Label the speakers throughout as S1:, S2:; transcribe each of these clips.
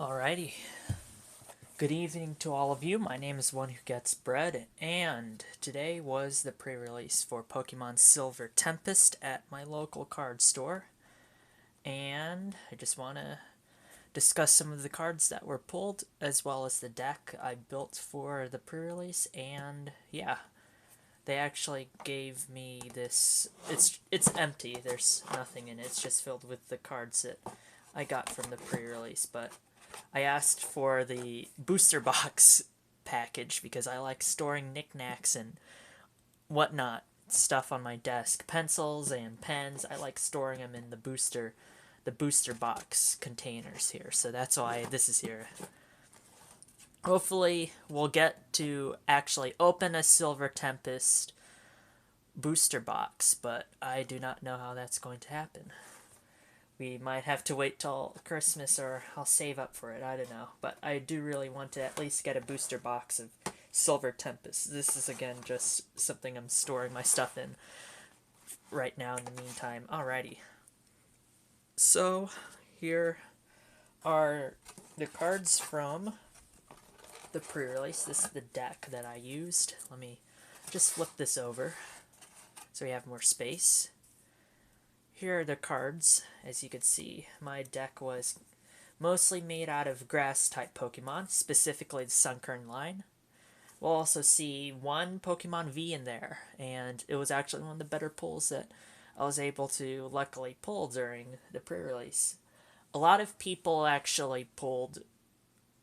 S1: Alrighty. Good evening to all of you. My name is One Who Gets Bread, and today was the pre-release for Pokemon Silver Tempest at my local card store. And I just want to discuss some of the cards that were pulled, as well as the deck I built for the pre-release. And yeah, they actually gave me this. It's empty. There's nothing in it. It's just filled with the cards that I got from the pre-release, but I asked for the booster box package because I like storing knickknacks and whatnot stuff on my desk, pencils and pens. I like storing them in the booster box containers here. So that's why this is here. Hopefully, we'll get to actually open a Silver Tempest booster box, but I do not know how that's going to happen. We might have to wait till Christmas, or I'll save up for it. I don't know. But I do really want to at least get a booster box of Silver Tempest. This is, again, just something I'm storing my stuff in right now in the meantime. Alrighty. So, here are the cards from the pre-release. This is the deck that I used. Let me just flip this over so we have more space. Here are the cards. As you can see, my deck was mostly made out of grass-type Pokemon, specifically the Sunkern line. We'll also see one Pokemon V in there, and it was actually one of the better pulls that I was able to luckily pull during the pre-release. A lot of people actually pulled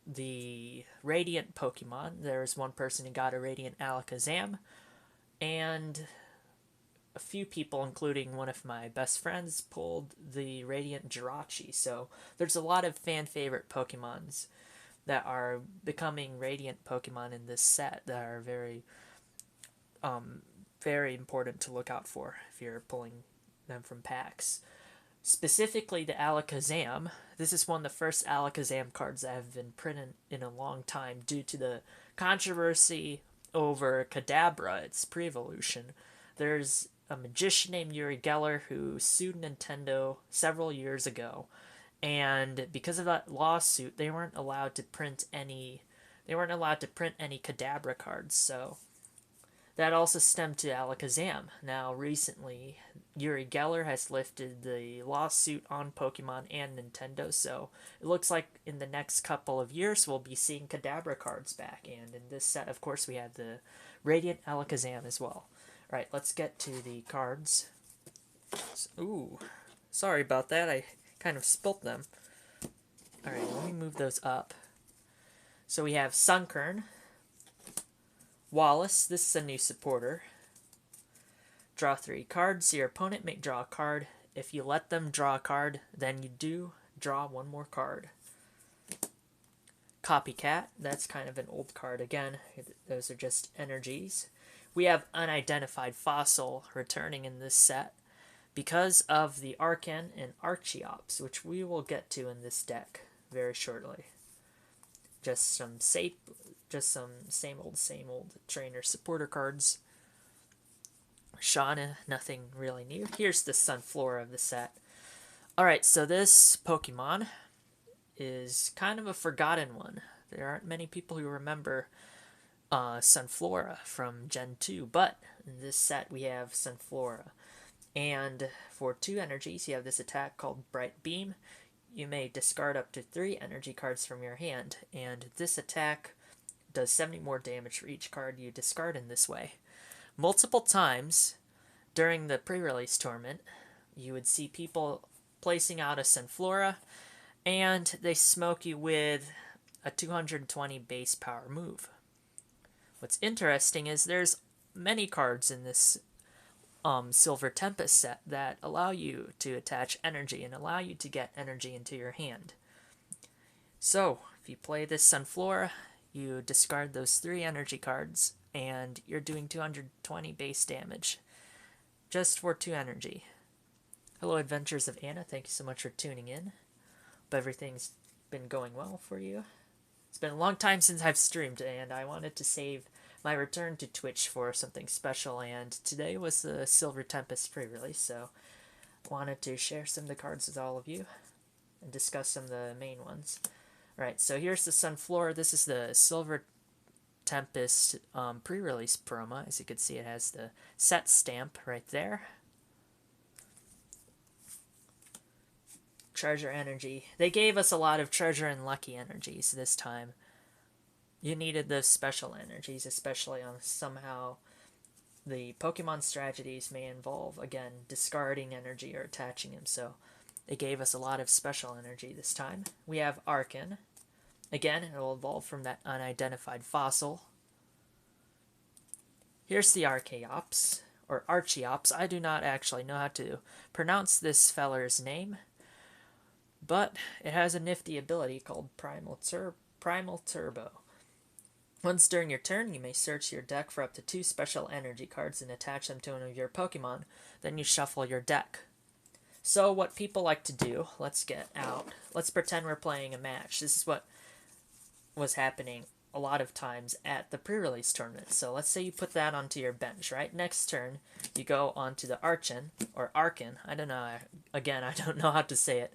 S1: the Radiant Pokemon. There was one person who got a Radiant Alakazam, and a few people, including one of my best friends, pulled the Radiant Jirachi. So there's a lot of fan favorite Pokemons that are becoming Radiant Pokemon in this set that are very important to look out for if you're pulling them from packs. Specifically the Alakazam. This is one of the first Alakazam cards that have been printed in a long time due to the controversy over Kadabra, its pre-evolution. There's a magician named Uri Geller who sued Nintendo several years ago, and because of that lawsuit, they weren't allowed to print any Kadabra cards. So that also stemmed to Alakazam. Now, recently, Uri Geller has lifted the lawsuit on Pokemon and Nintendo, so it looks like in the next couple of years we'll be seeing Kadabra cards back. And in this set, of course, we have the Radiant Alakazam as well. Alright, let's get to the cards. Ooh, sorry about that. I kind of spilt them. Alright, let me move those up. So we have Sunkern. Wallace, this is a new supporter. Draw 3 cards. Your opponent may draw a card. If you let them draw a card, then you do draw one more card. Copycat, that's kind of an old card again. Those are just energies. We have Unidentified Fossil returning in this set because of the Arcan and Archeops, which we will get to in this deck very shortly. Just some same old trainer supporter cards. Shauna, nothing really new. Here's the Sunflora of the set. Alright, so this Pokemon is kind of a forgotten one. There aren't many people who remember Sunflora from Gen 2, but in this set we have Sunflora. And for 2 energies, you have this attack called Bright Beam. You may discard up to 3 energy cards from your hand, and this attack does 70 more damage for each card you discard in this way. Multiple times during the pre-release tournament, you would see people placing out a Sunflora, and they smoke you with a 220 base power move. What's interesting is there's many cards in this Silver Tempest set that allow you to attach energy and allow you to get energy into your hand. So, if you play this Sunflora, you discard those 3 energy cards, and you're doing 220 base damage just for 2 energy. Hello, Adventures of Anna. Thank you so much for tuning in. Hope everything's been going well for you. It's been a long time since I've streamed, and I wanted to save my return to Twitch for something special, and today was the Silver Tempest pre-release, so wanted to share some of the cards with all of you and discuss some of the main ones. Alright, so here's the Sunflora. This is the Silver Tempest pre-release promo. As you can see, it has the set stamp right there. Treasure energy. They gave us a lot of treasure and lucky energies this time. You needed those special energies, especially on somehow the Pokemon strategies may involve, again, discarding energy or attaching them, so they gave us a lot of special energy this time. We have Arcan. Again, it will evolve from that unidentified fossil. Here's the Archeops, or Archeops. I do not actually know how to pronounce this feller's name, but it has a nifty ability called Primal Turbo. Once during your turn, you may search your deck for up to 2 special energy cards and attach them to one of your Pokemon. Then you shuffle your deck. So what people like to do, let's get out. Let's pretend we're playing a match. This is what was happening a lot of times at the pre-release tournament. So let's say you put that onto your bench, right? Next turn, you go onto the Arcan, or Arcan. I don't know. Again, I don't know how to say it.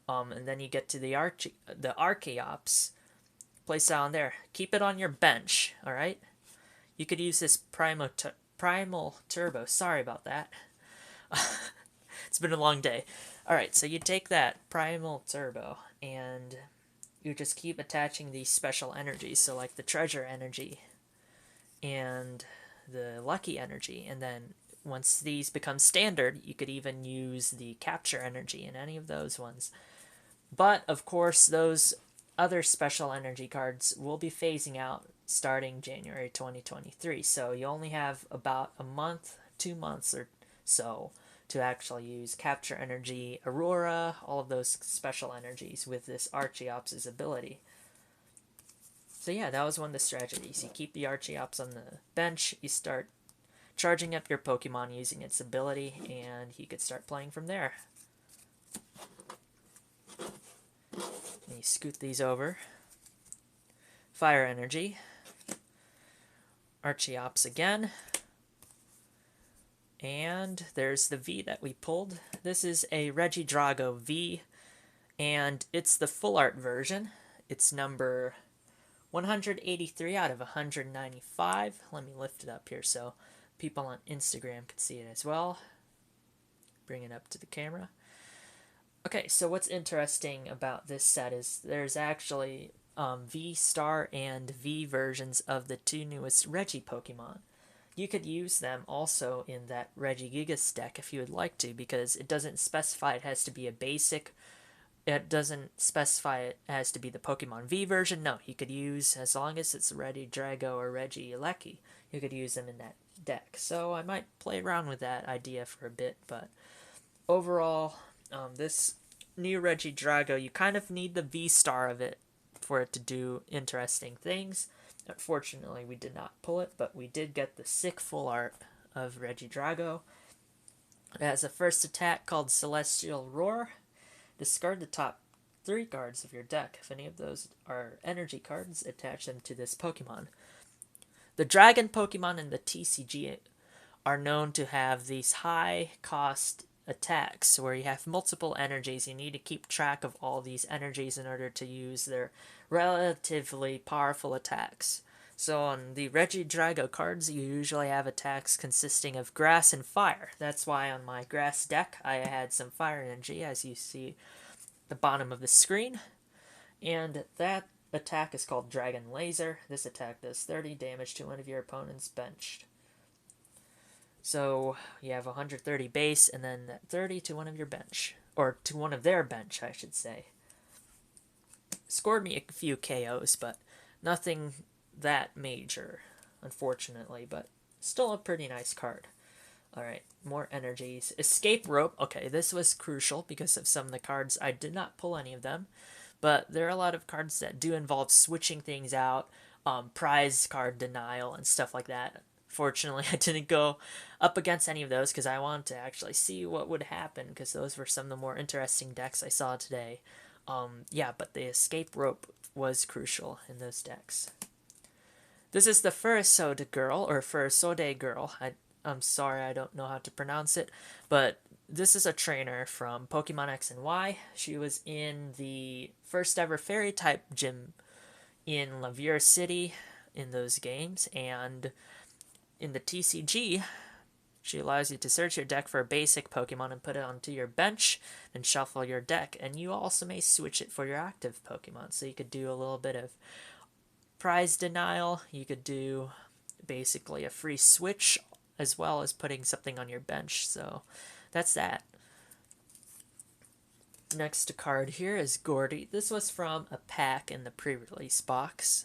S1: And then you get to the Archeops. Place it on there. Keep it on your bench, alright? You could use this Primal Turbo. Sorry about that. It's been a long day. Alright, so you take that Primal Turbo, and you just keep attaching these special energies. So like the Treasure energy, and the Lucky energy. And then once these become standard, you could even use the Capture energy in any of those ones. But, of course, those other special energy cards will be phasing out starting January 2023. So you only have about a month, 2 months or so to actually use Capture Energy, Aurora, all of those special energies with this Archeops' ability. So yeah, that was one of the strategies. You keep the Archeops on the bench, you start charging up your Pokemon using its ability, and you could start playing from there. And you scoot these over. Fire Energy. Archeops again. And there's the V that we pulled. This is a Regidrago V, and it's the full art version. It's number 183 out of 195. Let me lift it up here so people on Instagram could see it as well. Bring it up to the camera. Okay, so what's interesting about this set is there's actually V-Star and V versions of the 2 newest Regi Pokemon. You could use them also in that Regigigas deck if you would like to, because it doesn't specify it has to be a basic. It doesn't specify it has to be the Pokemon V version. No, you could use, as long as it's Regidrago or Regieleki, you could use them in that deck. So I might play around with that idea for a bit, but overall, this new Regidrago, you kind of need the V-Star of it for it to do interesting things. Unfortunately, we did not pull it, but we did get the sick full art of Regidrago. It has a first attack called Celestial Roar. Discard the top 3 cards of your deck. If any of those are energy cards, attach them to this Pokemon. The Dragon Pokemon in the TCG are known to have these high cost attacks where you have multiple energies. You need to keep track of all these energies in order to use their relatively powerful attacks. So on the Regidrago cards, you usually have attacks consisting of grass and fire. That's why on my grass deck, I had some fire energy, as you see at the bottom of the screen. And that attack is called Dragon Laser. This attack does 30 damage to one of your opponent's benched. So you have 130 base, and then 30 to one of your bench. Or to one of their bench, I should say. Scored me a few KOs, but nothing that major, unfortunately. But still a pretty nice card. Alright, more energies. Escape Rope. Okay, this was crucial because of some of the cards. I did not pull any of them. But there are a lot of cards that do involve switching things out. Prize card denial and stuff like that. Fortunately, I didn't go up against any of those because I wanted to actually see what would happen, because those were some of the more interesting decks I saw today. Yeah, but the Escape Rope was crucial in those decks. This is the Furisode Girl, or Furisode Girl. I'm sorry, I don't know how to pronounce it, but this is a trainer from Pokemon X and Y. She was in the first ever Fairy type gym in Lavier City in those games, and in the TCG, she allows you to search your deck for a basic Pokemon and put it onto your bench and shuffle your deck. And you also may switch it for your active Pokemon. So you could do a little bit of prize denial. You could do basically a free switch as well as putting something on your bench. So that's that. Next card here is Gordy. This was from a pack in the pre-release box.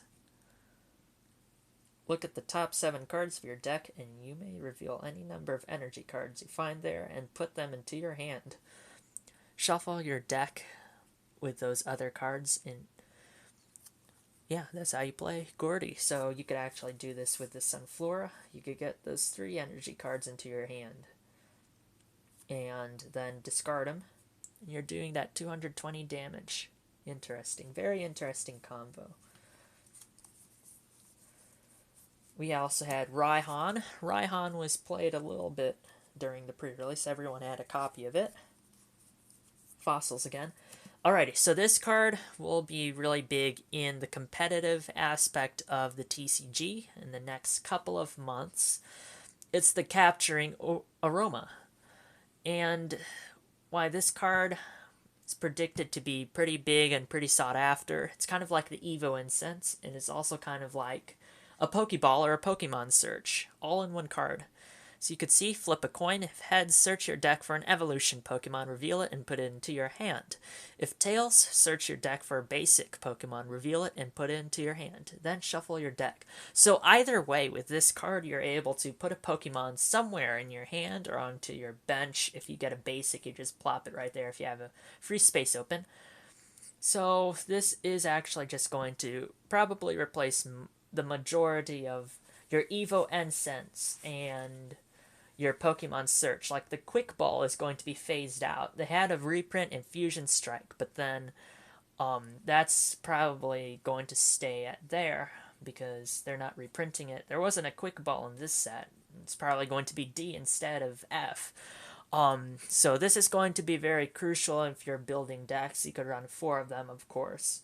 S1: Look at the top 7 cards of your deck, and you may reveal any number of energy cards you find there and put them into your hand. Shuffle your deck with those other cards, and yeah, that's how you play Gordy. So you could actually do this with the Sunflora. You could get those 3 energy cards into your hand, and then discard them. And you're doing that 220 damage. Interesting. Very interesting combo. We also had Raihan. Raihan was played a little bit during the pre-release. Everyone had a copy of it. Fossils again. Alrighty, so this card will be really big in the competitive aspect of the TCG in the next couple of months. It's the Capturing Aroma. And why this card is predicted to be pretty big and pretty sought after. It's kind of like the Evo Incense, and it's also kind of like a Pokeball or a Pokemon Search, all in one card. So you could see, flip a coin. If heads, search your deck for an evolution Pokemon, reveal it, and put it into your hand. If tails, search your deck for a basic Pokemon, reveal it, and put it into your hand. Then shuffle your deck. So either way, with this card, you're able to put a Pokemon somewhere in your hand or onto your bench. If you get a basic, you just plop it right there if you have a free space open. So this is actually just going to probably replace the majority of your Evo Incense and your Pokemon Search. Like the Quick Ball is going to be phased out. They had a reprint in Fusion Strike, but then that's probably going to stay at there because they're not reprinting it. There wasn't a Quick Ball in this set. It's probably going to be D instead of F. So this is going to be very crucial if you're building decks. You could run 4 of them, of course.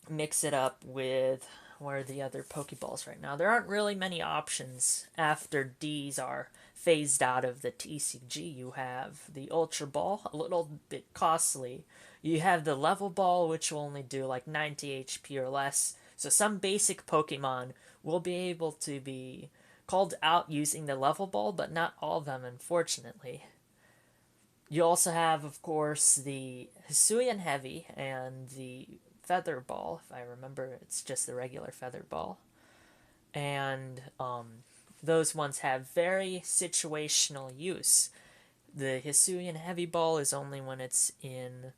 S1: Mix it up with, where are the other Pokeballs right now? There aren't really many options after Ds are phased out of the TCG. You have the Ultra Ball, a little bit costly. You have the Level Ball, which will only do like 90 HP or less. So some basic Pokemon will be able to be called out using the Level Ball, but not all of them, unfortunately. You also have, of course, the Hisuian Heavy and the Feather Ball. If I remember, it's just the regular Feather Ball. And those ones have very situational use. The Hisuian Heavy Ball is only when it's in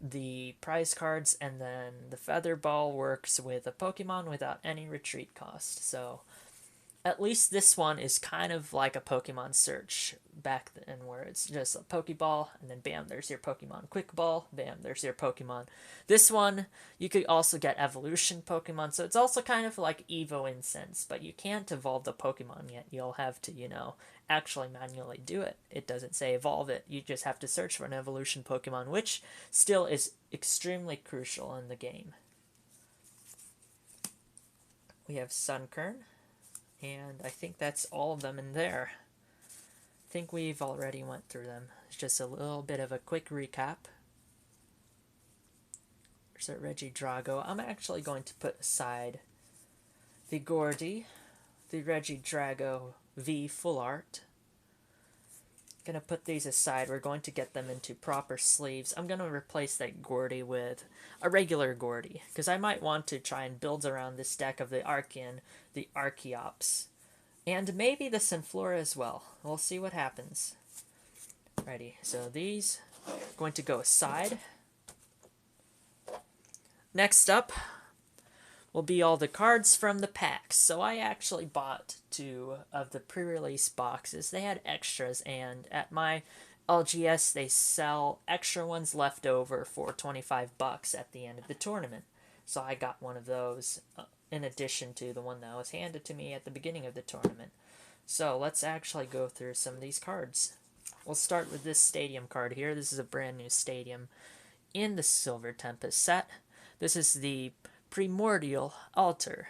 S1: the prize cards, and then the Feather Ball works with a Pokemon without any retreat cost. So at least this one is kind of like a Pokemon Search back then, where it's just a Pokeball, and then bam, there's your Pokemon. Quick Ball, bam, there's your Pokemon. This one, you could also get evolution Pokemon, so it's also kind of like Evo Incense, but you can't evolve the Pokemon yet. You'll have to, actually manually do it. It doesn't say evolve it. You just have to search for an evolution Pokemon, which still is extremely crucial in the game. We have Sunkern. And I think that's all of them in there. I think we've already went through them. It's just a little bit of a quick recap. There's a Regidrago. I'm actually going to put aside the Gordy, the Regidrago V Full Art. Gonna put these aside. We're going to get them into proper sleeves. I'm gonna replace that Gordy with a regular Gordy, because I might want to try and build around this deck of the Archean, the Archeops, and maybe the Sunflora as well. We'll see what happens. Alrighty, so these are going to go aside. Next up will be all the cards from the packs. So I actually bought 2 of the pre-release boxes. They had extras, and at my LGS they sell extra ones left over for $25 at the end of the tournament. So I got one of those in addition to the one that was handed to me at the beginning of the tournament. So let's actually go through some of these cards. We'll start with this stadium card here. This is a brand new stadium in the Silver Tempest set. This is the Primordial Altar.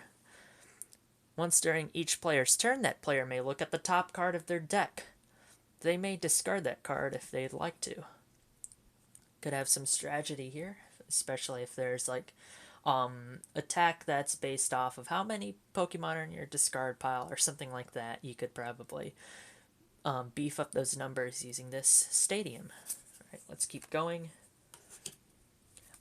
S1: Once during each player's turn, that player may look at the top card of their deck. They may discard that card if they'd like to. Could have some strategy here, especially if there's like attack that's based off of how many Pokemon are in your discard pile or something like that. You could probably beef up those numbers using this stadium. Alright, let's keep going.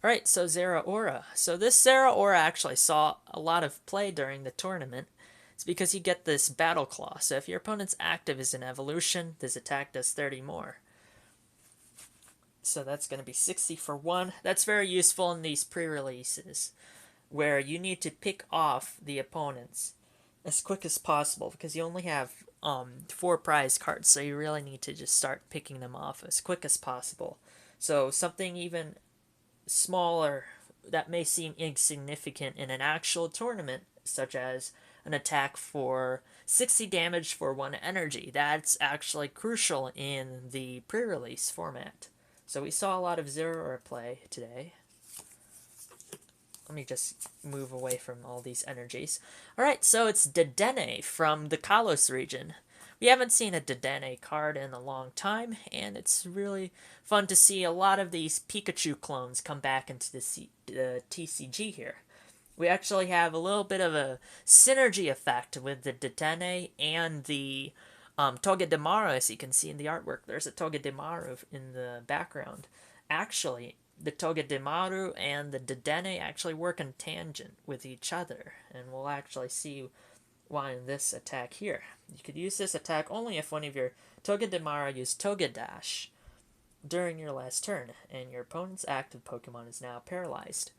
S1: Alright, so Zeraora. So this Zeraora actually saw a lot of play during the tournament. It's because you get this Battle Claw. So if your opponent's active is an evolution, this attack does 30 more. So that's going to be 60 for 1. That's very useful in these pre-releases, where you need to pick off the opponents as quick as possible, because you only have 4 prize cards, so you really need to just start picking them off as quick as possible. So something even smaller that may seem insignificant in an actual tournament, such as an attack for 60 damage for 1 energy, that's actually crucial in the pre-release format. So we saw a lot of Zeraora play today. Let me just move away from all these energies. Alright, so it's Dedenne from the Kalos region. We haven't seen a Dedenne card in a long time, and it's really fun to see a lot of these Pikachu clones come back into the TCG here. We actually have a little bit of a synergy effect with the Dedenne and the Togedemaru, as you can see in the artwork. There's a Togedemaru in the background. Actually, the Togedemaru and the Dedenne actually work in tangent with each other, and we'll actually see why in this attack here. You could use this attack only if one of your Togedemaru used Togedash during your last turn, and your opponent's active Pokemon is now paralyzed.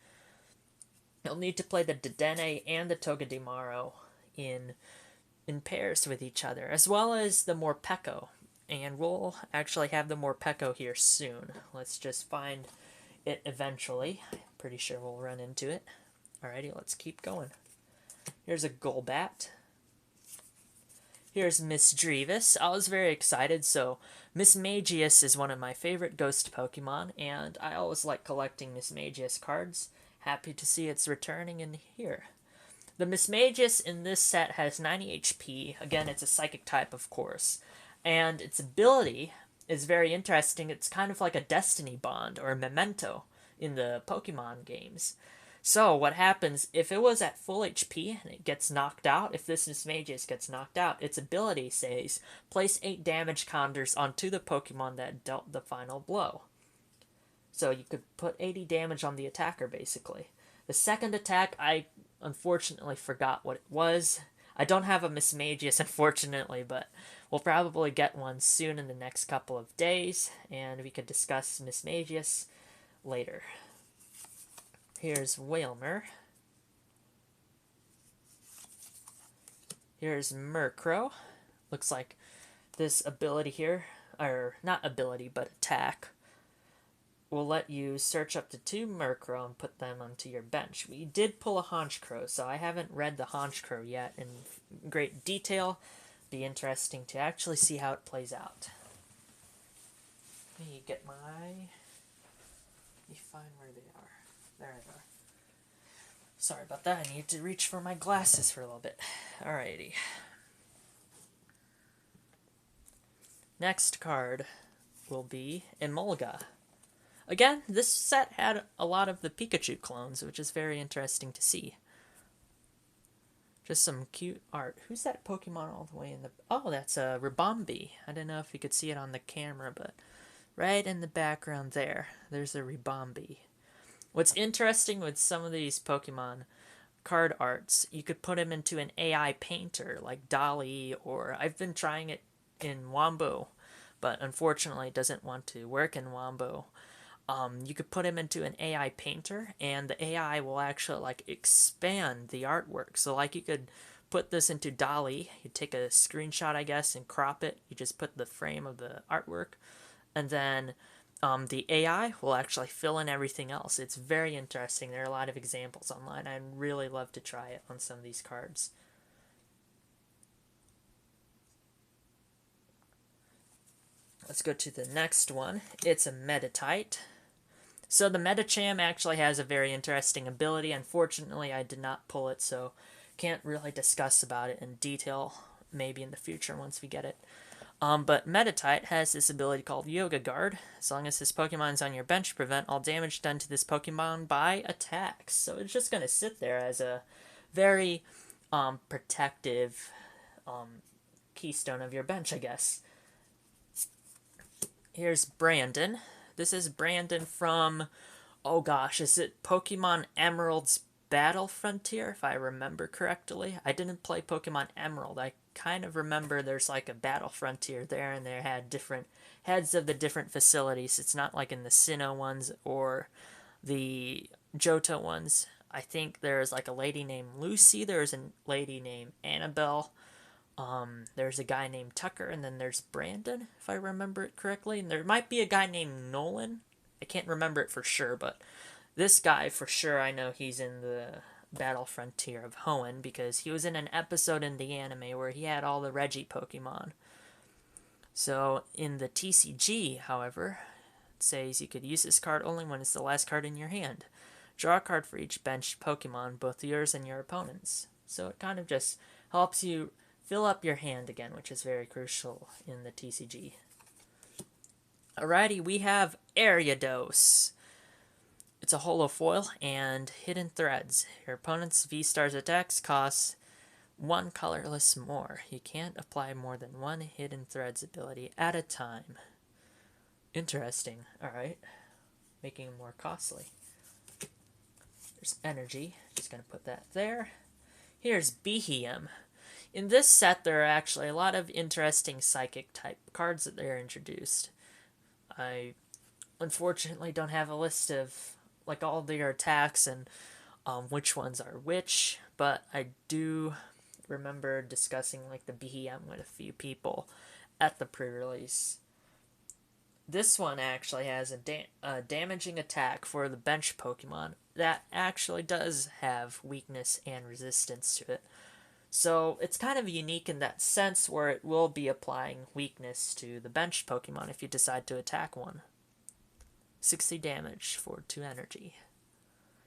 S1: You'll need to play the Dedenne and the Togedemaru in pairs with each other, as well as the Morpeko. And we'll actually have the Morpeko here soon. Let's just find it eventually. Pretty sure we'll run into it. Alrighty, let's keep going. Here's a Golbat. Here's Misdreavus. I was very excited. So Mismagius is one of my favorite ghost Pokemon, and I always like collecting Mismagius cards. Happy to see it's returning in here. The Mismagius in this set has 90 HP. Again, it's a psychic type, of course. And its ability is very interesting. It's kind of like a Destiny Bond or a Memento in the Pokemon games. So what happens if it was at full HP and it gets knocked out, if this Mismagius gets knocked out, its ability says, place 8 damage counters onto the Pokemon that dealt the final blow. So you could put 80 damage on the attacker, basically. The second attack, I unfortunately forgot what it was. I don't have a Mismagius, unfortunately, but we'll probably get one soon in the next couple of days, and we could discuss Mismagius later. Here's Wailmer. Here's Murkrow. Looks like this ability here, or not ability, but attack, will let you search up to 2 Murkrow and put them onto your bench. We did pull a Honchkrow, so I haven't read the Honchkrow yet in great detail. Be interesting to actually see how it plays out. Let me get my... Let me find where they are. There they are. Sorry about that, I need to reach for my glasses for a little bit. Alrighty. Next card will be Emolga. Again, this set had a lot of the Pikachu clones, which is very interesting to see. Just some cute art. Who's that Pokemon all the way in the... Oh, that's a Ribombee. I don't know if you could see it on the camera, but right in the background there's a Ribombee. What's interesting with some of these Pokemon card arts, you could put them into an AI painter, like Dolly, or I've been trying it in Wombo, but unfortunately it doesn't want to work in Wombo. You could put him into an AI painter, and the AI will actually like expand the artwork. So like you could put this into Dolly, you take a screenshot, I guess, and crop it. You just put the frame of the artwork, and then the AI will actually fill in everything else. It's very interesting. There are a lot of examples online. I'd really love to try it on some of these cards. Let's go to the next one. It's a Meditite. So the Medicham actually has a very interesting ability. Unfortunately, I did not pull it, so can't really discuss about it in detail, maybe in the future once we get it. But Meditite has this ability called Yoga Guard. As long as this Pokemon is on your bench, prevent all damage done to this Pokemon by attacks. So it's just going to sit there as a very protective keystone of your bench, I guess. Here's Brandon. This is Brandon from, oh gosh, is it Pokemon Emerald's Battle Frontier, if I remember correctly? I didn't play Pokemon Emerald. I kind of remember there's like a Battle Frontier there, and they had different heads of the different facilities. It's not like in the Sinnoh ones or the Johto ones. I think there's like a lady named Lucy, there's a lady named Annabelle, there's a guy named Tucker, and then there's Brandon, if I remember it correctly. And there might be a guy named Nolan. I can't remember it for sure, but this guy, for sure, I know he's in the Battle Frontier of Hoenn, because he was in an episode in the anime where he had all the Reggie Pokemon. So, in the TCG, however, it says you could use this card only when it's the last card in your hand. Draw a card for each benched Pokemon, both yours and your opponent's. So it kind of just helps you fill up your hand again, which is very crucial in the TCG. Alrighty, we have Ariados. It's a holo foil and hidden threads. Your opponent's V-Stars attacks cost 1 colorless more. You can't apply more than 1 hidden threads ability at a time. Interesting. Alright. Making it more costly. There's energy. Just going to put that there. Here's Behem. In this set, there are actually a lot of interesting psychic type cards that they're introduced. I unfortunately don't have a list of like all their attacks and which ones are which, but I do remember discussing like the Behem with a few people at the pre-release. This one actually has a damaging attack for the bench Pokemon that actually does have weakness and resistance to it. So it's kind of unique in that sense where it will be applying weakness to the bench Pokemon if you decide to attack one. 60 damage for 2 energy.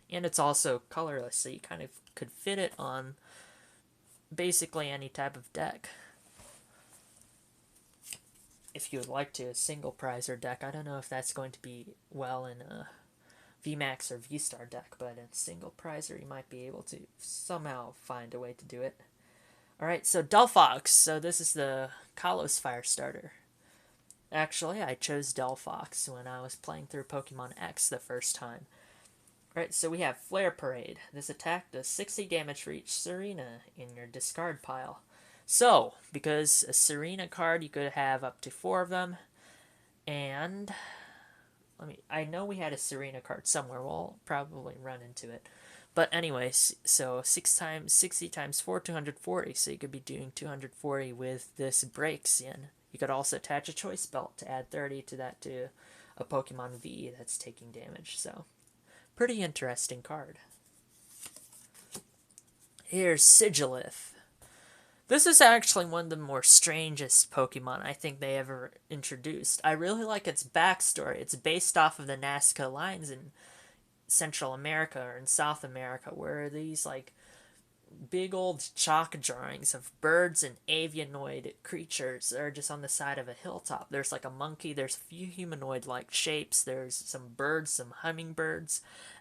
S1: And it's also colorless, so you kind of could fit it on basically any type of deck. If you would like to, a single prizer deck. I don't know if that's going to be well in a VMAX or V-Star deck, but in single prizer you might be able to somehow find a way to do it. Alright, so Delphox. So this is the Kalos Fire starter. Actually, I chose Delphox when I was playing through Pokemon X the first time. Alright, so we have Flare Parade. This attack does 60 damage for each Serena in your discard pile. So, because a Serena card, you could have up to 4 of them. And I know we had a Serena card somewhere. We'll probably run into it. But anyways, so 60 times 4, 240. So you could be doing 240 with this Braixen. You could also attach a Choice Belt to add 30 to that to a Pokemon V that's taking damage. So, pretty interesting card. Here's Sigilith. This is actually one of the more strangest Pokemon I think they ever introduced. I really like its backstory. It's based off of the Nazca lines in Central America or in South America, where these like big old chalk drawings of birds and avianoid creatures are just on the side of a hilltop. There's like a monkey, there's a few humanoid-like shapes, there's some birds, some hummingbirds,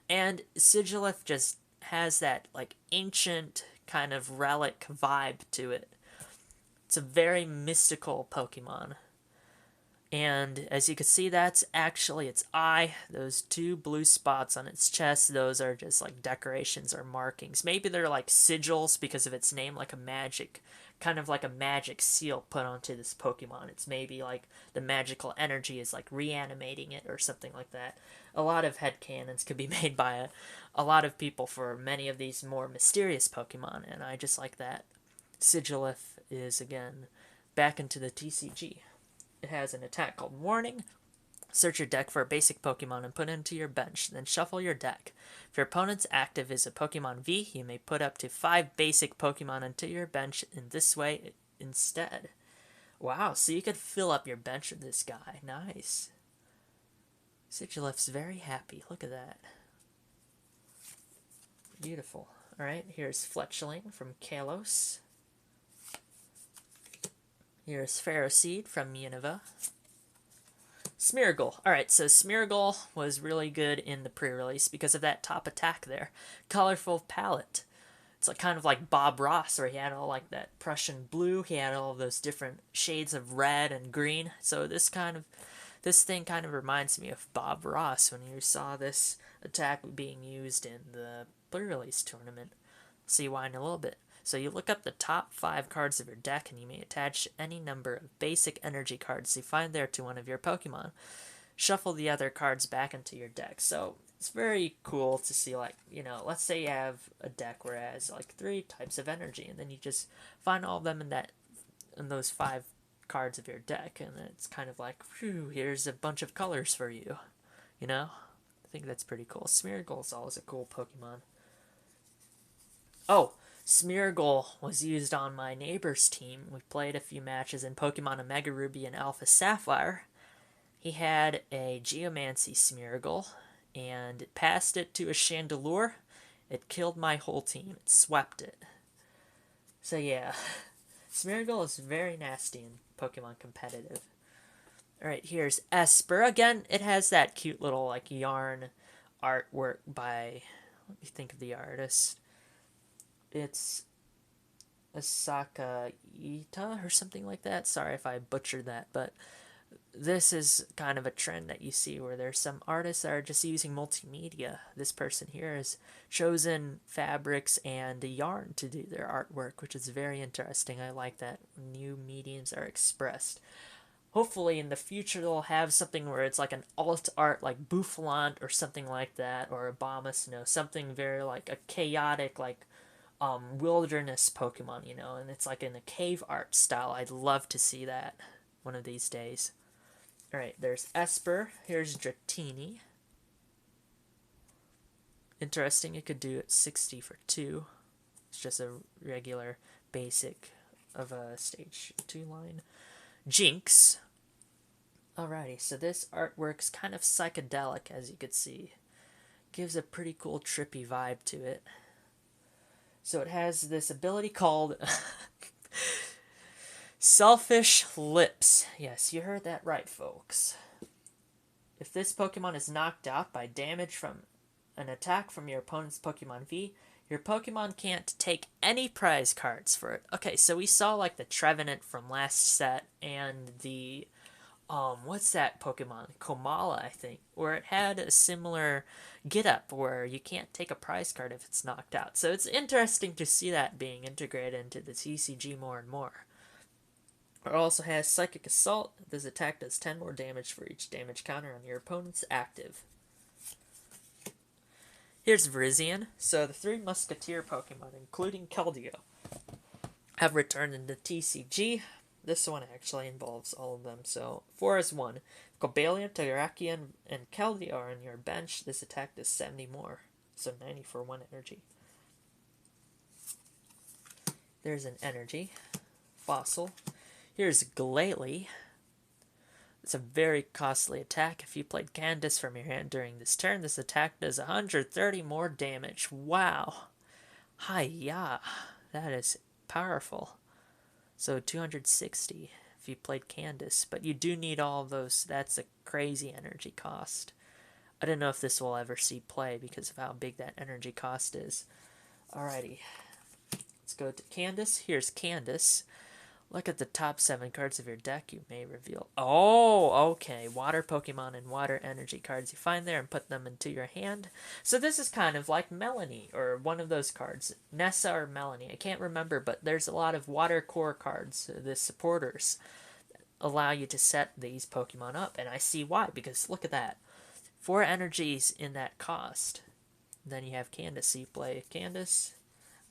S1: and Sigilith just has that like ancient kind of relic vibe to it. It's a very mystical Pokemon. And as you can see, that's actually its eye. Those 2 blue spots on its chest, those are just like decorations or markings. Maybe they're like sigils because of its name, like a magic, kind of like a magic seal put onto this Pokemon. It's maybe like the magical energy is like reanimating it or something like that. A lot of headcanons could be made by a lot of people for many of these more mysterious Pokemon, and I just like that. Sigilith is, again, back into the TCG. It has an attack called Warning. Search your deck for a basic Pokemon and put it into your bench, then shuffle your deck. If your opponent's active is a Pokemon V, you may put up to 5 basic Pokemon into your bench in this way instead. Wow, so you could fill up your bench with this guy. Nice. Sigilif's very happy. Look at that. Beautiful. Alright, here's Fletchling from Kalos. Here's Pharaohseed from Unova. Smeargle. Alright, so Smeargle was really good in the pre-release because of that top attack there. Colorful palette. It's like kind of like Bob Ross, where he had all like that Prussian blue. He had all those different shades of red and green. So this thing kind of reminds me of Bob Ross when you saw this attack being used in the pre-release tournament. See why in a little bit. So you look up the top 5 cards of your deck, and you may attach any number of basic energy cards you find there to one of your Pokemon. Shuffle the other cards back into your deck. So it's very cool to see, like, you know, let's say you have a deck where it has like 3 types of energy, and then you just find all of them in those 5 cards of your deck, and it's kind of like, phew, here's a bunch of colors for you. You know? I think that's pretty cool. Smeargle is always a cool Pokemon. Oh, Smeargle was used on my neighbor's team. We played a few matches in Pokemon Omega Ruby and Alpha Sapphire. He had a Geomancy Smeargle and passed it to a Chandelure. It killed my whole team. It swept it. So yeah, Smeargle is very nasty in Pokemon Competitive. Alright, here's Esper. Again, it has that cute little like yarn artwork by, let me think of the artist. It's Asaka Ita or something like that. Sorry if I butchered that, but this is kind of a trend that you see where there's some artists that are just using multimedia. This person here has chosen fabrics and yarn to do their artwork, which is very interesting. I like that new mediums are expressed. Hopefully in the future they'll have something where it's like an alt art like Bouffalant or something like that, or Abomasnow, something very like a chaotic like wilderness Pokemon, you know, and it's like in a cave art style. I'd love to see that one of these days. Alright, there's Esper. Here's Dratini. Interesting, it could do it 60 for 2. It's just a regular basic of a stage 2 line. Jinx. Alrighty, so this artwork's kind of psychedelic, as you could see. Gives a pretty cool trippy vibe to it. So it has this ability called Selfish Lips. Yes, you heard that right, folks. If this Pokemon is knocked out by damage from an attack from your opponent's Pokemon V, your Pokemon can't take any prize cards for it. Okay, so we saw like the Trevenant from last set and the what's that Pokemon? Komala, I think, where it had a similar get-up where you can't take a prize card if it's knocked out. So it's interesting to see that being integrated into the TCG more and more. It also has Psychic Assault. This attack does 10 more damage for each damage counter on your opponent's active. Here's Virizion. So the 3 Musketeer Pokemon, including Keldeo, have returned in the TCG. This one actually involves all of them. So 4 is 1. Cobalion, Terrakion, and Keldeo are on your bench. This attack does 70 more. So 90 for 1 energy. There's an energy. Fossil. Here's Glalie. It's a very costly attack. If you played Candace from your hand during this turn, this attack does 130 more damage. Wow. Hi-ya. That is powerful. So 260 if you played Candace. But you do need all of those. That's a crazy energy cost. I don't know if this will ever see play because of how big that energy cost is. Alrighty. Let's go to Candace. Here's Candace. Look at the top 7 cards of your deck. You may reveal. Oh, okay. Water Pokemon and water energy cards you find there and put them into your hand. So this is kind of like Melanie, or one of those cards. Nessa or Melanie. I can't remember, but there's a lot of water core cards. The supporters allow you to set these Pokemon up. And I see why, because look at that. 4 energies in that cost. Then you have Candace. So you play Candace.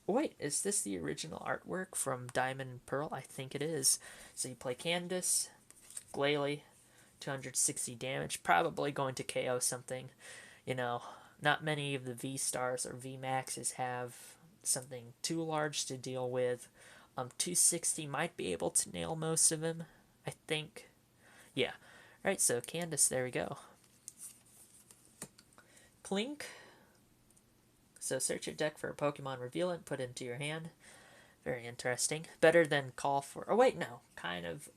S1: Wait, is this the original artwork from Diamond and Pearl? I think it is. So you play Candace, Glalie, 260 damage, probably going to KO something. You know, not many of the V-Stars or V-Maxes have something too large to deal with. 260 might be able to nail most of them. I think. Yeah. Alright, so Candace, there we go. Clink. So search your deck for a Pokemon, reveal it, and put it into your hand. Very interesting. Better than Call for... Oh, wait, no. Kind of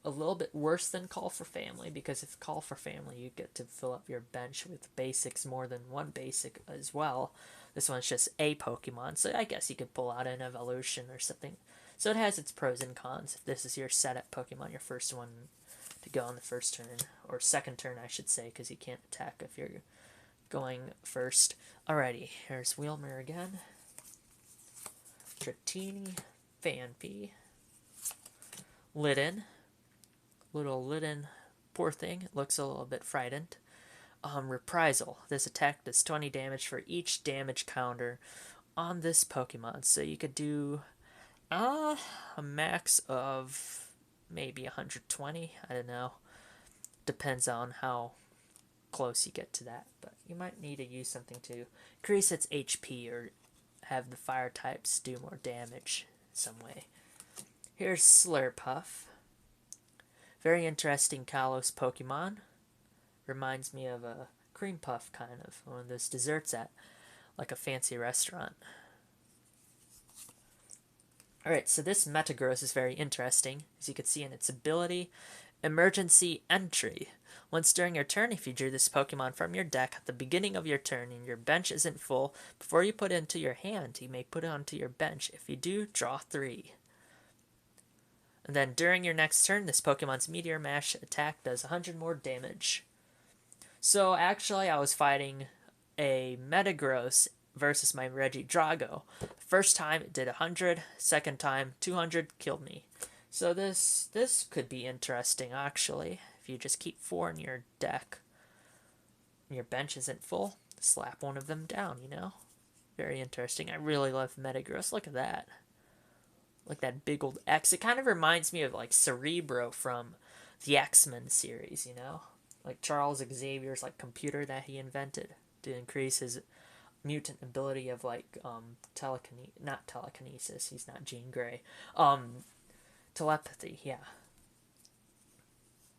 S1: a little bit worse than Call for Family, because if Call for Family, you get to fill up your bench with basics, more than one basic as well. This one's just a Pokemon, so I guess you could pull out an evolution or something. So it has its pros and cons. If this is your setup Pokemon, your first one to go on the first turn, or second turn, I should say, because you can't attack if you're going first. Alrighty, here's Wheelmer again. Dratini, Phanpy, Litten. Little Litten, poor thing, it looks a little bit frightened. Reprisal. This attack does 20 damage for each damage counter on this Pokemon. So you could do a max of maybe 120. I don't know. Depends on how close you get to that. But you might need to use something to increase its HP or have the fire types do more damage in some way. Here's Slurpuff. Very interesting Kalos Pokemon. Reminds me of a cream puff, kind of. One of those desserts at like a fancy restaurant. Alright, so this Metagross is very interesting. As you can see in its ability, Emergency Entry. Once during your turn, if you drew this Pokemon from your deck at the beginning of your turn and your bench isn't full, before you put it into your hand, you may put it onto your bench. If you do, draw 3. And then during your next turn, this Pokemon's Meteor Mash attack does 100 more damage. So actually, I was fighting a Metagross versus my Regidrago. First time it did 100, second time 200, killed me. So this could be interesting actually. If you just keep 4 in your deck, and your bench isn't full, slap one of them down, you know? Very interesting. I really love Metagross. Look at that. Like that big old X. It kind of reminds me of like Cerebro from the X-Men series, you know? Like Charles Xavier's like computer that he invented to increase his mutant ability of like not telekinesis, he's not Jean Grey. Telepathy, yeah.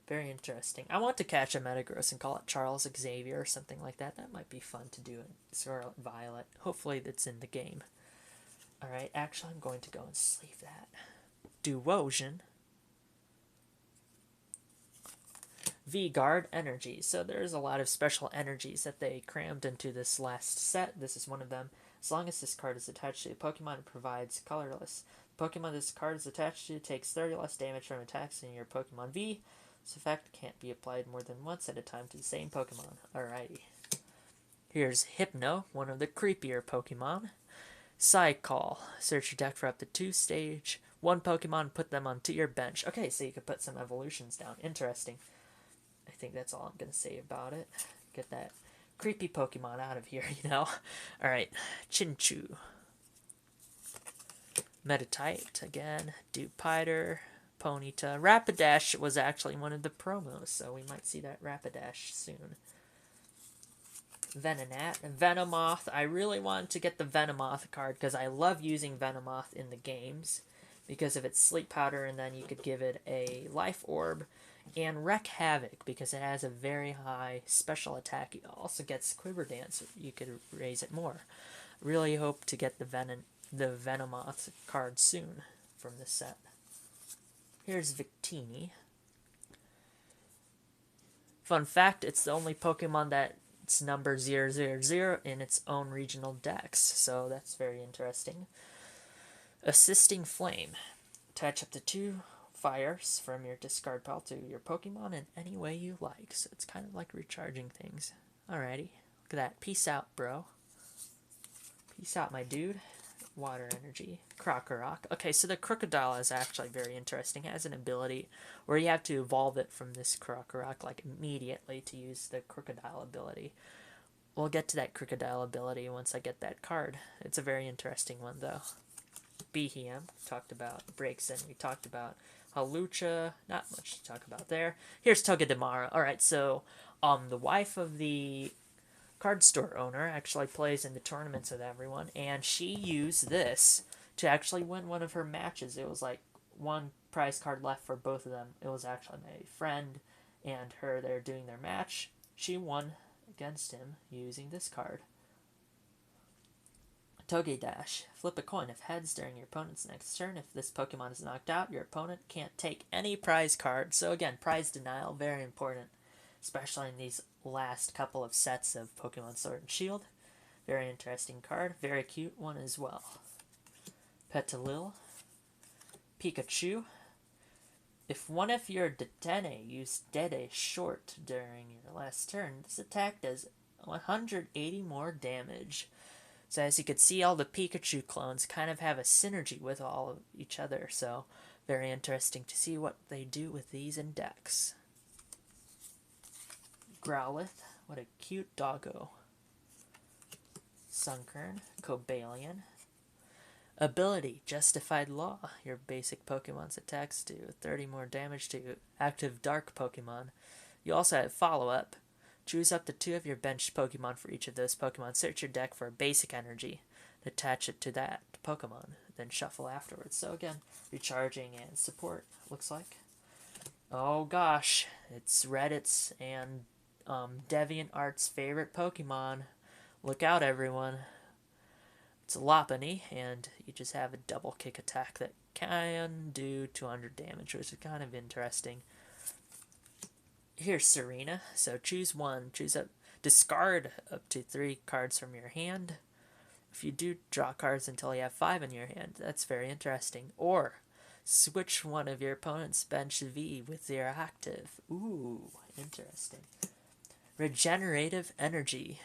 S1: Very interesting. I want to catch a Metagross and call it Charles Xavier or something like that. That might be fun to do in Scarlet Violet. Hopefully that's in the game. Alright, actually I'm going to go and sleeve that. Duosion. V-Guard Energy. So there's a lot of special energies that they crammed into this last set. This is one of them. As long as this card is attached to a Pokemon, it provides colorless. The Pokemon this card is attached to takes 30 less damage from attacks in your Pokemon V. This effect can't be applied more than once at a time to the same Pokemon. Alrighty. Here's Hypno, one of the creepier Pokemon. Psycall. Search your deck for up to 2 stage. 1 Pokemon, put them onto your bench. Okay, so you can put some evolutions down. Interesting. I think that's all I'm going to say about it. Get that creepy Pokemon out of here, you know? Alright, Chinchou. Metatite, again. Dewpider. Ponyta. Rapidash was actually one of the promos, so we might see that Rapidash soon. Venonat. Venomoth. I really wanted to get the Venomoth card because I love using Venomoth in the games because of its Sleep Powder, and then you could give it a Life Orb and Wreak Havoc because it has a very high special attack. It also gets Quiver Dance. You could raise it more. Really hope to get the Venomoth card soon from this set. Here's Victini. Fun fact, it's the only Pokemon that's number 000 in its own regional dex, so that's very interesting. Assisting Flame. Attach up to 2 fires from your discard pile to your Pokemon in any way you like, so it's kind of like recharging things. Alrighty, look at that. Peace out, bro. Peace out, my dude. Water Energy. Krokorok. Okay, so the Crocodile is actually very interesting. It has an ability where you have to evolve it from this Krokorok like immediately to use the Crocodile ability. We'll get to that Crocodile ability once I get that card. It's a very interesting one, though. Behem. Talked about Breakson. We talked about Halucha. Not much to talk about there. Here's Togedemaru. Alright, so the wife of the card store owner actually plays in the tournaments with everyone, and she used this to actually win one of her matches. It was like one prize card left for both of them. It was actually my friend and her. They're doing their match. She won against him using this card. Togedash. Flip a coin. If heads during your opponent's next turn, if this Pokemon is knocked out, your opponent can't take any prize card. So again, prize denial, very important, especially in these last couple of sets of Pokemon Sword and Shield. Very interesting card. Very cute one as well. Petalil. Pikachu. If one of your Dedenne used Dede short during your last turn, this attack does 180 more damage. So as you can see, all the Pikachu clones kind of have a synergy with all of each other, so very interesting to see what they do with these in decks. Growlithe, what a cute doggo. Sunkern, Cobalion. Ability, Justified Law. Your basic Pokemon's attacks do 30 more damage to active dark Pokemon. You also have Follow-Up. Choose up to 2 of your benched Pokemon for each of those Pokemon. Search your deck for a basic energy. Attach it to that Pokemon. Then shuffle afterwards. So again, recharging and support, looks like. Oh gosh, it's Reddit's and DeviantArt's favorite Pokemon. Look out, everyone. It's a Lopunny, and you just have a double kick attack that can do 200 damage, which is kind of interesting. Here's Serena. So choose one. Discard up to 3 cards from your hand. If you do, draw cards until you have 5 in your hand. That's very interesting. Or switch one of your opponent's bench V with your active. Ooh, interesting. Regenerative Energy.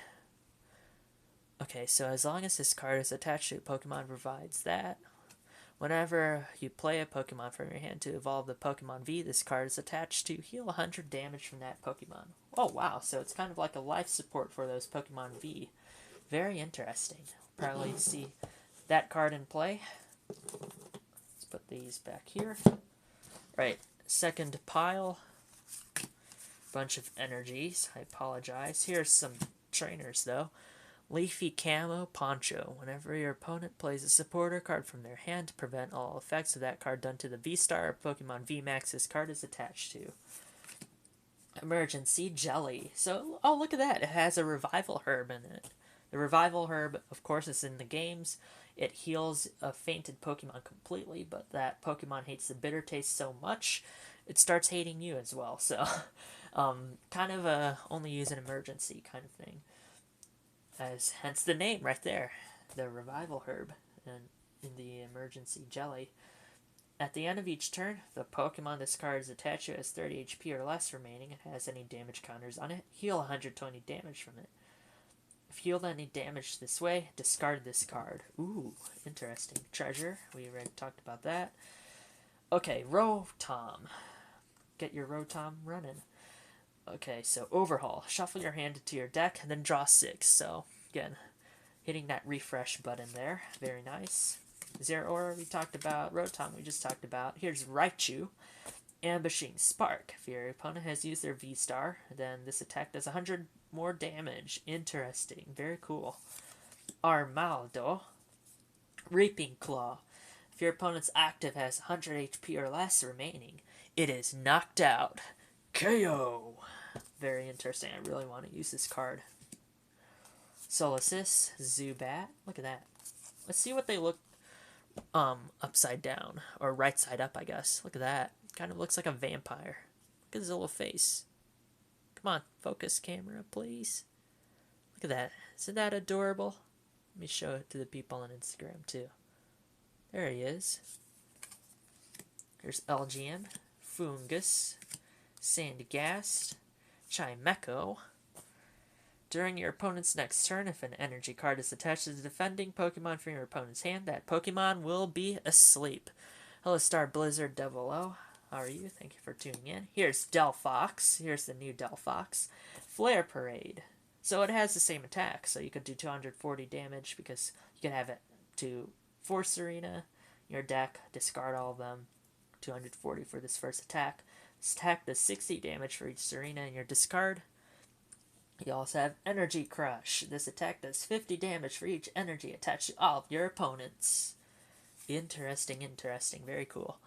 S1: Okay, so as long as this card is attached to a Pokemon, provides that. Whenever you play a Pokemon from your hand to evolve the Pokemon V, this card is attached to heal 100 damage from that Pokemon. Oh wow, so it's kind of like a life support for those Pokemon V. Very interesting. Probably see that card in play. Let's put these back here. Right, second pile. Bunch of energies. I apologize. Here's some trainers though. Leafy Camo Poncho. Whenever your opponent plays a supporter card from their hand to prevent all effects of that card done to the V-Star or Pokemon V-Max this card is attached to. Emergency Jelly. So, oh look at that. It has a Revival Herb in it. The Revival Herb, of course, is in the games. It heals a fainted Pokemon completely, but that Pokemon hates the bitter taste so much, it starts hating you as well. So, kind of a only use an emergency kind of thing. Hence the name right there, the Revival Herb, and in the Emergency Jelly. At the end of each turn, the Pokemon this card is attached to has 30 HP or less remaining and has any damage counters on it. Heal 120 damage from it. If you healed any damage this way, discard this card. Ooh, interesting. Treasure, we already talked about that. Okay, Rotom. Get your Rotom running. Okay, so Overhaul. Shuffle your hand into your deck and then draw 6. So, again, hitting that refresh button there. Very nice. Zeraora we talked about. Rotom we just talked about. Here's Raichu. Ambushing Spark. If your opponent has used their V-Star, then this attack does 100 more damage. Interesting. Very cool. Armaldo. Reaping Claw. If your opponent's active has 100 HP or less remaining, it is knocked out. KO. Very interesting. I really want to use this card. Solasis, Zubat. Look at that. Let's see what they look upside down. Or right side up, I guess. Look at that. Kind of looks like a vampire. Look at his little face. Come on, focus camera, please. Look at that. Isn't that adorable? Let me show it to the people on Instagram, too. There he is. Here's LGN, Fungus, Sandygast, Chimecho. During your opponent's next turn, if an energy card is attached to the defending Pokemon from your opponent's hand, that Pokemon will be asleep. Hello, Star Blizzard 00. How are you? Thank you for tuning in. Here's Delphox. Here's the new Delphox. Flare Parade. So it has the same attack, so you could do 240 damage because you can have it to force Serena, your deck, discard all of them. 240 for this first attack. This attack does 60 damage for each Serena in your discard. You also have Energy Crush. This attack does 50 damage for each energy attached to all of your opponents. Interesting, interesting. Very cool.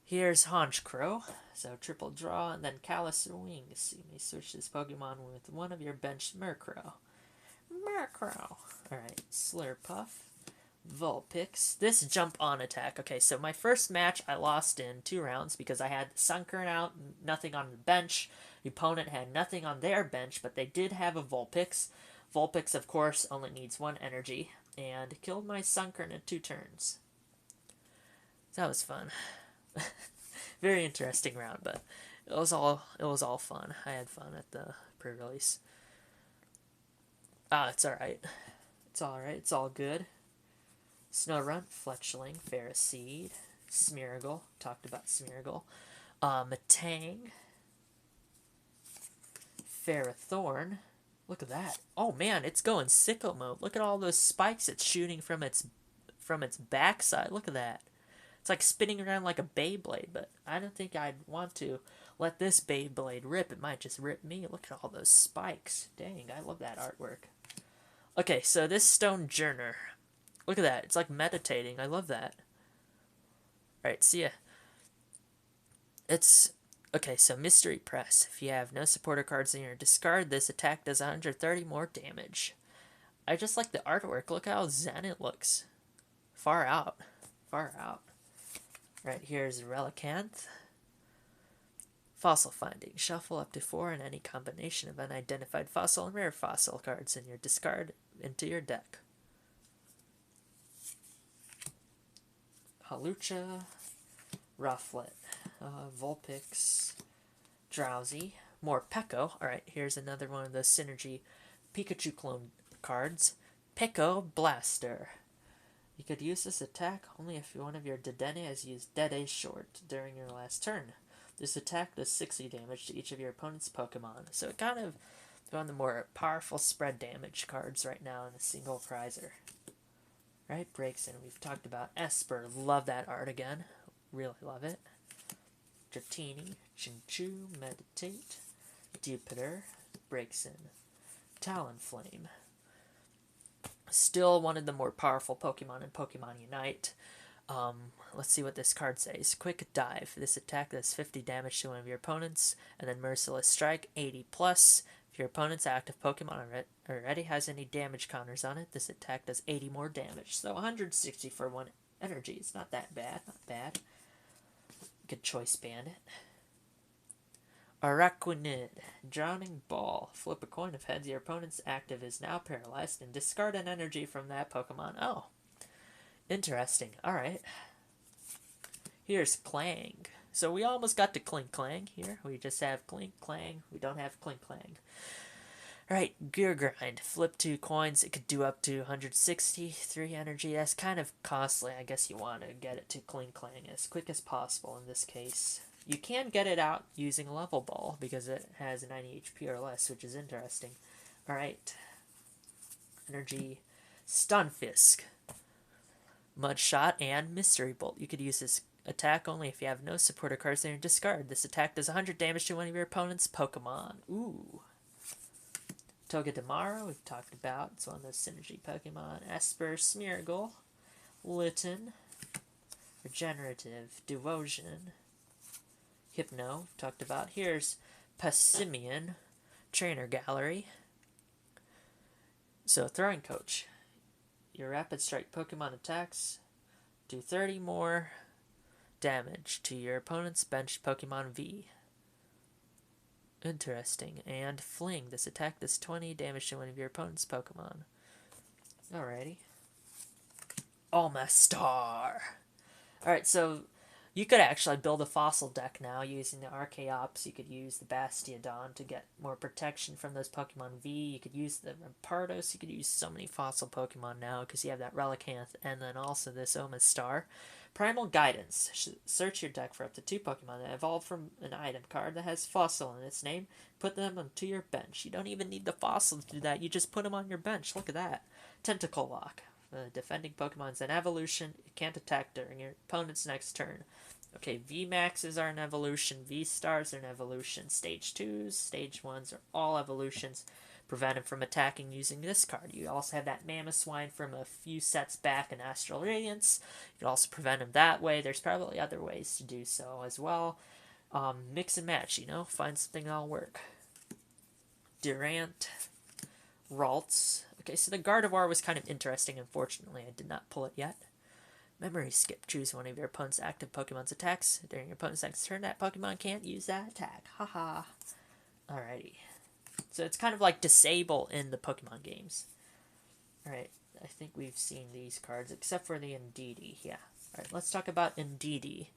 S1: Here's Honchkrow. So triple draw, and then Callous Wings. You may switch this Pokemon with one of your benched Murkrow. Murkrow. Alright, Slurpuff. Vulpix. This jump on attack. Okay, so my first match I lost in 2 rounds because I had Sunkern out, nothing on the bench. The opponent had nothing on their bench, but they did have a Vulpix. Vulpix, of course, only needs 1 energy, and killed my Sunkern in 2 turns. That was fun. Very interesting round, but it was all fun. I had fun at the pre-release. It's alright. It's alright. It's all good. Snorunt, Fletchling, Ferroseed, Smeargle. Talked about Smeargle. Matang. Ferrothorn. Look at that. Oh man, it's going sicko mode. Look at all those spikes it's shooting from its backside. Look at that. It's like spinning around like a Beyblade, but I don't think I'd want to let this Beyblade rip. It might just rip me. Look at all those spikes. Dang, I love that artwork. Okay, so this Stone Journer. Look at that. It's like meditating. I love that. Alright, see ya. It's... Okay, so Mystery Press. If you have no supporter cards in your discard, this attack does 130 more damage. I just like the artwork. Look how zen it looks. Far out. Far out. Right, here's Relicanth. Fossil finding. Shuffle up to 4 in any combination of unidentified fossil and rare fossil cards in your discard into your deck. Halucha, Rufflet, Vulpix, Drowsy, more Peko. Alright, here's another one of those Synergy Pikachu clone cards. Peko Blaster. You could use this attack only if one of your Dedenne has used Dede Short during your last turn. This attack does 60 damage to each of your opponent's Pokemon. So it kind of one of the more powerful spread damage cards right now in the single prizer. Right, breaks in. We've talked about Esper. Love that art again. Really love it. Dratini, Chinchou, Meditate, Jupiter, breaks in. Talonflame. Still one of the more powerful Pokemon in Pokemon Unite. Let's see what this card says. Quick Dive. This attack does 50 damage to one of your opponents, and then Merciless Strike, 80 plus. If your opponent's active Pokemon already has any damage counters on it, this attack does 80 more damage. So 160 for 1 energy. It's not that bad. Not bad. Good choice, Bandit. Araquanid. Drowning Ball. Flip a coin. If heads, your opponent's active is now paralyzed, and discard an energy from that Pokemon. Oh. Interesting. Alright. Here's Clang. So we almost got to Clink Clang here. We just have Clink Clang. We don't have Clink Clang. Alright, Gear Grind. Flip 2 coins. It could do up to 163 energy. That's kind of costly. I guess you want to get it to Clink Clang as quick as possible in this case. You can get it out using Level Ball because it has 90 HP or less, which is interesting. Alright. Energy. Stunfisk. Mudshot and Mystery Bolt. You could use this attack only if you have no supporter cards in your discard. This attack does 100 damage to one of your opponent's Pokemon. Ooh. Togedemaru, we've talked about. It's one of those Synergy Pokemon. Esper, Smeargle, Litten, Regenerative, Devotion, Hypno, talked about. Here's Passimian, Trainer Gallery. So, Throwing Coach. Your Rapid Strike Pokemon attacks do 30 more damage to your opponent's benched Pokemon V. Interesting. And Fling. This attack does 20 damage to one of your opponent's Pokemon. Alrighty. Almastar. Alright, so you could actually build a fossil deck now using the Archaeops. You could use the Bastiodon to get more protection from those Pokemon V. You could use the Rampardos. You could use so many fossil Pokemon now because you have that Relicanth and then also this Omastar. Primal Guidance. Search your deck for up to 2 Pokemon that evolve from an item card that has fossil in its name. Put them onto your bench. You don't even need the fossil to do that. You just put them on your bench. Look at that. Tentacle Lock. Defending Pokemon's an evolution. It can't attack during your opponent's next turn. Okay, VMAXs are an evolution. V-Stars are an evolution. Stage 2s, Stage 1s are all evolutions. prevent him from attacking using this card. You also have that Mamoswine from a few sets back in Astral Radiance. You can also prevent him that way. There's probably other ways to do so as well. Mix and match, you know, find something that'll work. Durant, Ralts. Okay, so the Gardevoir was kind of interesting. Unfortunately, I did not pull it yet. Memory skip. Choose one of your opponent's active Pokemon's attacks. During your opponent's next turn, that Pokemon can't use that attack. Haha. Alrighty. So it's kind of like disable in the Pokemon games. Alright, I think we've seen these cards, except for the Indeedee. Yeah. Alright, let's talk about Indeedee.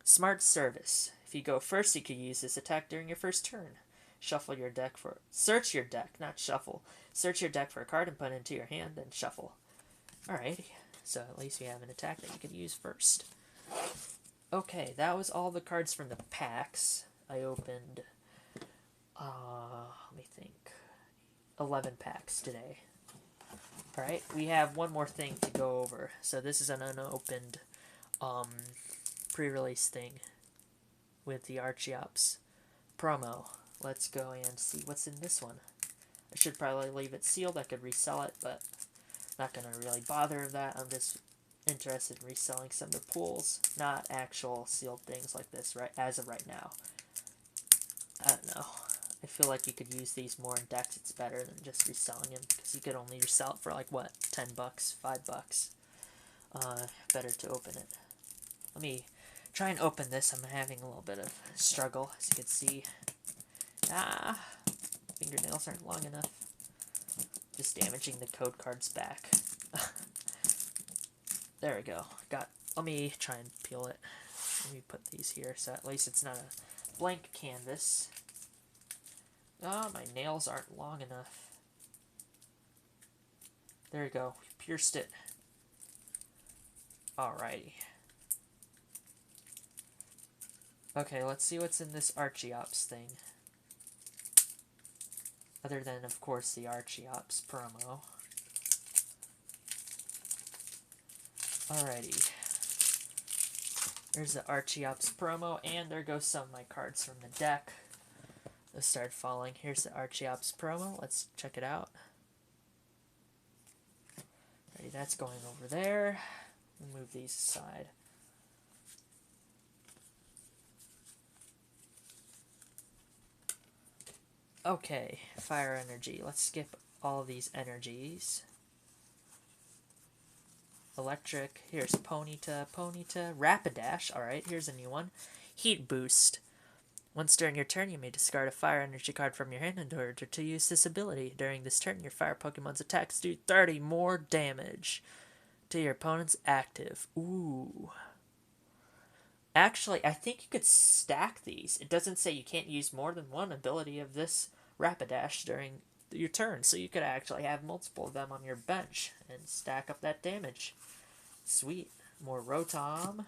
S1: Smart Service. If you go first, you could use this attack during your first turn. Shuffle your deck for... Search your deck, not shuffle. Search your deck for a card and put it into your hand, then shuffle. Alrighty. So at least we have an attack that you can use first. Okay, that was all the cards from the packs. I opened, let me think, 11 packs today. Alright, we have one more thing to go over. So this is an unopened pre-release thing with the Archeops promo. Let's go and see what's in this one. I should probably leave it sealed. I could resell it, but not going to really bother with that. I'm just interested in reselling some of the pools, not actual sealed things like this right as of right now. I don't know. I feel like you could use these more in decks. It's better than just reselling them, because you could only resell it for like, what, 10 bucks, 5 bucks. Better to open it. Let me try and open this. I'm having a little bit of struggle, as you can see. Fingernails aren't long enough. Just damaging the code cards back. There we go. Let me try and peel it. Let me put these here so at least it's not a blank canvas. Oh, my nails aren't long enough. There we go. Pierced it. Alrighty. Okay, let's see what's in this Archeops thing. Other than, of course, the Archeops promo. Alrighty. There's the Archeops promo, and there goes some of my cards from the deck. Those started falling. Here's the Archeops promo. Let's check it out. Alrighty, that's going over there. Move these aside. Okay, Fire Energy. Let's skip all these energies. Electric. Here's Ponyta, Rapidash. Alright, here's a new one. Heat Boost. Once during your turn, you may discard a Fire Energy card from your hand in order to use this ability. During this turn, your Fire Pokemon's attacks do 30 more damage to your opponent's active. Ooh. Actually, I think you could stack these. It doesn't say you can't use more than one ability of this Rapidash during your turn, so you could actually have multiple of them on your bench and stack up that damage. Sweet. More Rotom.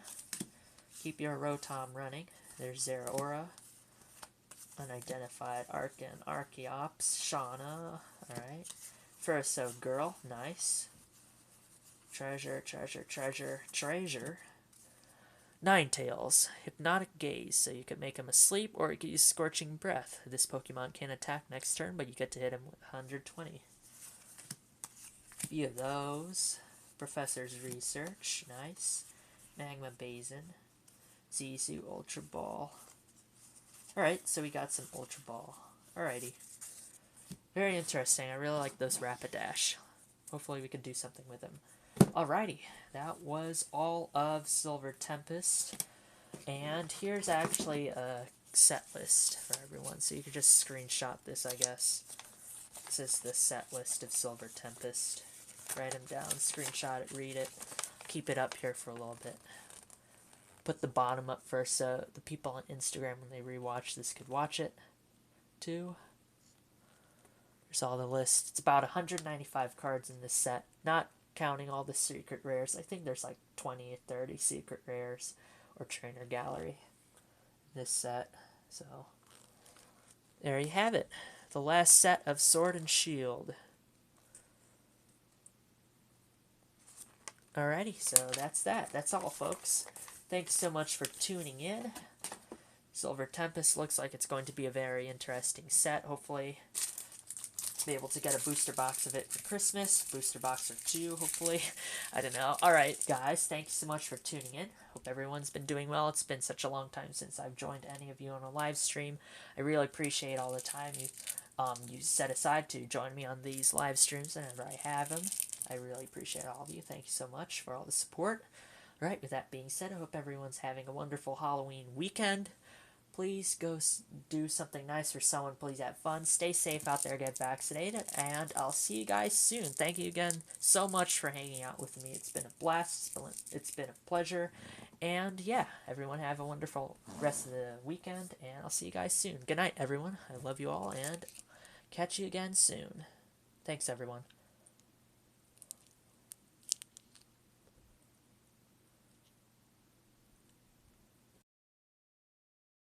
S1: Keep your Rotom running. There's Zeraora. Unidentified Arcan, Archeops, Shauna. Alright. Furso Girl. Nice. Treasure. Ninetales. Hypnotic Gaze, so you could make him asleep, or you could use Scorching Breath. This Pokemon can't attack next turn, but you get to hit him with 120. A few of those. Professor's Research. Nice. Magma Basin. Zizu Ultra Ball. Alright, so we got some Ultra Ball. Alrighty. Very interesting. I really like those Rapidash. Hopefully we can do something with them. Alrighty, that was all of Silver Tempest, and here's actually a set list for everyone, so you can just screenshot this, I guess. This is the set list of Silver Tempest. Write them down, screenshot it, read it, keep it up here for a little bit. Put the bottom up first so the people on Instagram, when they rewatch this, could watch it, too. There's all the lists. It's about 195 cards in this set, not counting all the secret rares. I think there's like 20 or 30 secret rares or trainer gallery in this set. So there you have it. The last set of Sword and Shield. Alrighty, so that's that. That's all, folks. Thanks so much for tuning in. Silver Tempest looks like it's going to be a very interesting set. Hopefully be able to get a booster box of it for Christmas. Booster box or two, hopefully. I don't know. Alright, guys, thank you so much for tuning in. Hope everyone's been doing well. It's been such a long time since I've joined any of you on a live stream. I really appreciate all the time you set aside to join me on these live streams whenever I have them. I really appreciate all of you. Thank you so much for all the support. Alright, with that being said, I hope everyone's having a wonderful Halloween weekend. Please go do something nice for someone. Please have fun. Stay safe out there. Get vaccinated. And I'll see you guys soon. Thank you again so much for hanging out with me. It's been a blast. It's been a pleasure. And yeah, everyone have a wonderful rest of the weekend. And I'll see you guys soon. Good night, everyone. I love you all. And catch you again soon. Thanks, everyone.